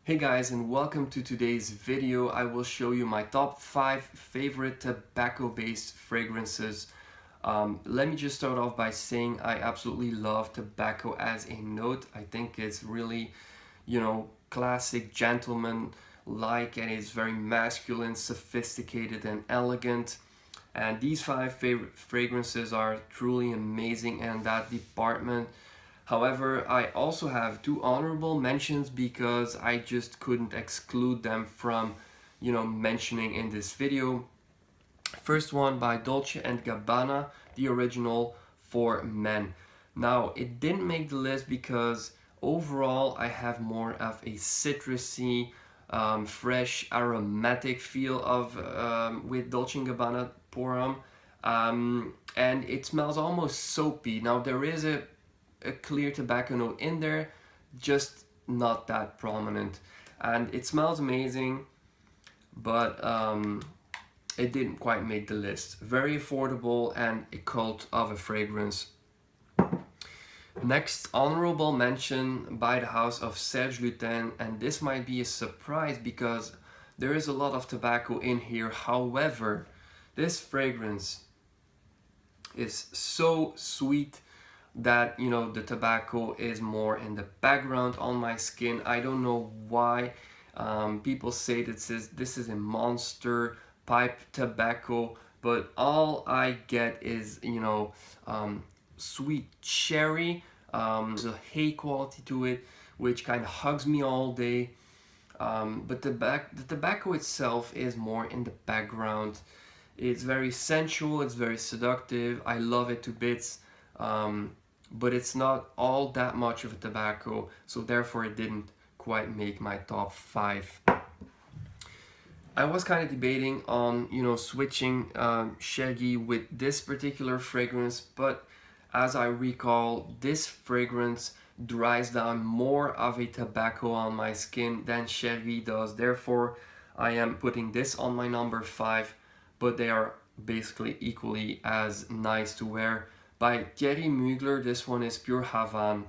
Hey guys, and welcome to today's video. I will show you my top 5 favorite tobacco-based fragrances. Let me just start off by saying I absolutely love tobacco as a note. I think it's really, classic gentleman-like, and it's very masculine, sophisticated, and elegant. And these 5 favorite fragrances are truly amazing in that department. However, I also have 2 honorable mentions because I just couldn't exclude them from, mentioning in this video. First one by Dolce and Gabbana, the original for men. Now, it didn't make the list because overall I have more of a citrusy, fresh, aromatic feel of with Dolce and Gabbana Pour Homme. And it smells almost soapy. Now, there is a clear tobacco note in there, just not that prominent, and it smells amazing, but it didn't quite make the list. Very affordable and a cult of a fragrance. Next honorable mention by the house of Serge Lutens, and this might be a surprise because there is a lot of tobacco in here. However, this fragrance is so sweet that the tobacco is more in the background on my skin. I don't know why people say this is a monster pipe tobacco, but all I get is sweet cherry. There's a hay quality to it which kind of hugs me all day, but the tobacco itself is more in the background. It's very sensual, it's very seductive, I love it to bits. But it's not all that much of a tobacco, so therefore it didn't quite make my top 5. I was kind of debating on switching Chergui with this particular fragrance, but as I recall, this fragrance dries down more of a tobacco on my skin than Chergui does. Therefore I am putting this on my number 5, but they are basically equally as nice to wear. By Thierry Mugler, this one is pure Havane.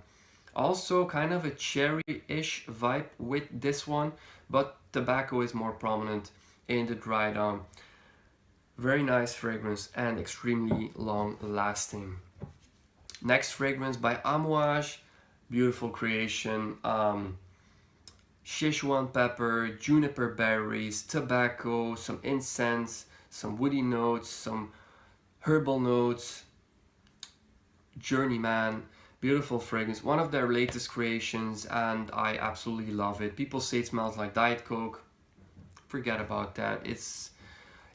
Also kind of a cherry-ish vibe with this one, but tobacco is more prominent in the dry down. Very nice fragrance and extremely long lasting. Next fragrance by Amouage, beautiful creation. Szechuan pepper, juniper berries, tobacco, some incense, some woody notes, some herbal notes. Journeyman, beautiful fragrance, one of their latest creations, and I absolutely love it. People say it smells like Diet Coke. Forget about that. It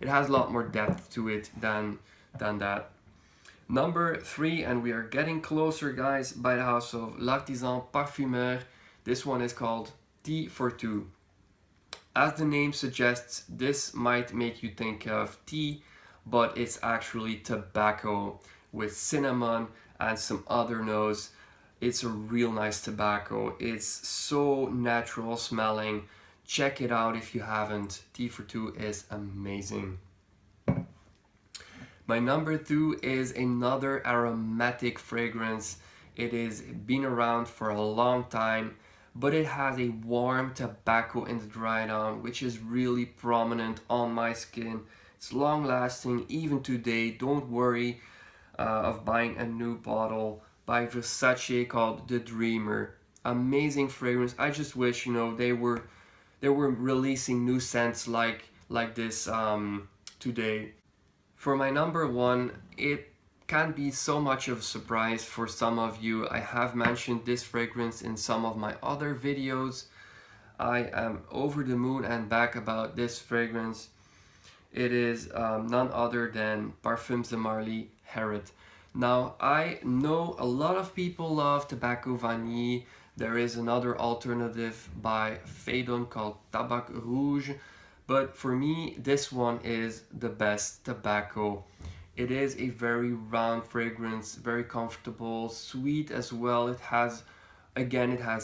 has a lot more depth to it than that. Number 3, and we are getting closer, guys, by the house of L'Artisan Parfumeur. This one is called Tea for Two. As the name suggests, this might make you think of tea, but it's actually tobacco with cinnamon and some other notes. It's a real nice tobacco. It's so natural smelling. Check it out if you haven't. Tea for Two is amazing. My number 2 is another aromatic fragrance. It has been around for a long time, but it has a warm tobacco in the dry down, which is really prominent on my skin. It's long lasting even today. Don't worry of buying a new bottle by Versace called The Dreamer. Amazing fragrance. I just wish they were releasing new scents like this today. For my number 1, it can be so much of a surprise for some of you. I have mentioned this fragrance in some of my other videos. I am over the moon and back about this fragrance. It is none other than Parfum Herod. Now, I know a lot of people love Tobacco Vanille. There is another alternative by Phaidon called Tabac Rouge, but for me, this one is the best tobacco. It is a very round fragrance, very comfortable, sweet as well. It has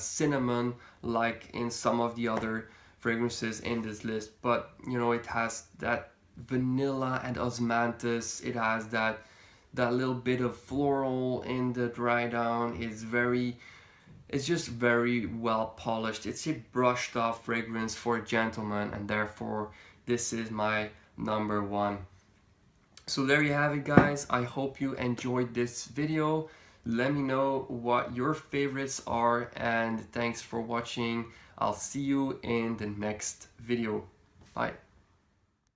cinnamon like in some of the other fragrances in this list, but it has that vanilla and osmanthus. It has that little bit of floral in the dry down. It's very It's just very well polished. It's a brushed off fragrance for a gentleman, and therefore this is my number one. So there you have it, guys. I hope you enjoyed this video. Let me know what your favorites are, and thanks for watching. I'll see you in the next video. Bye.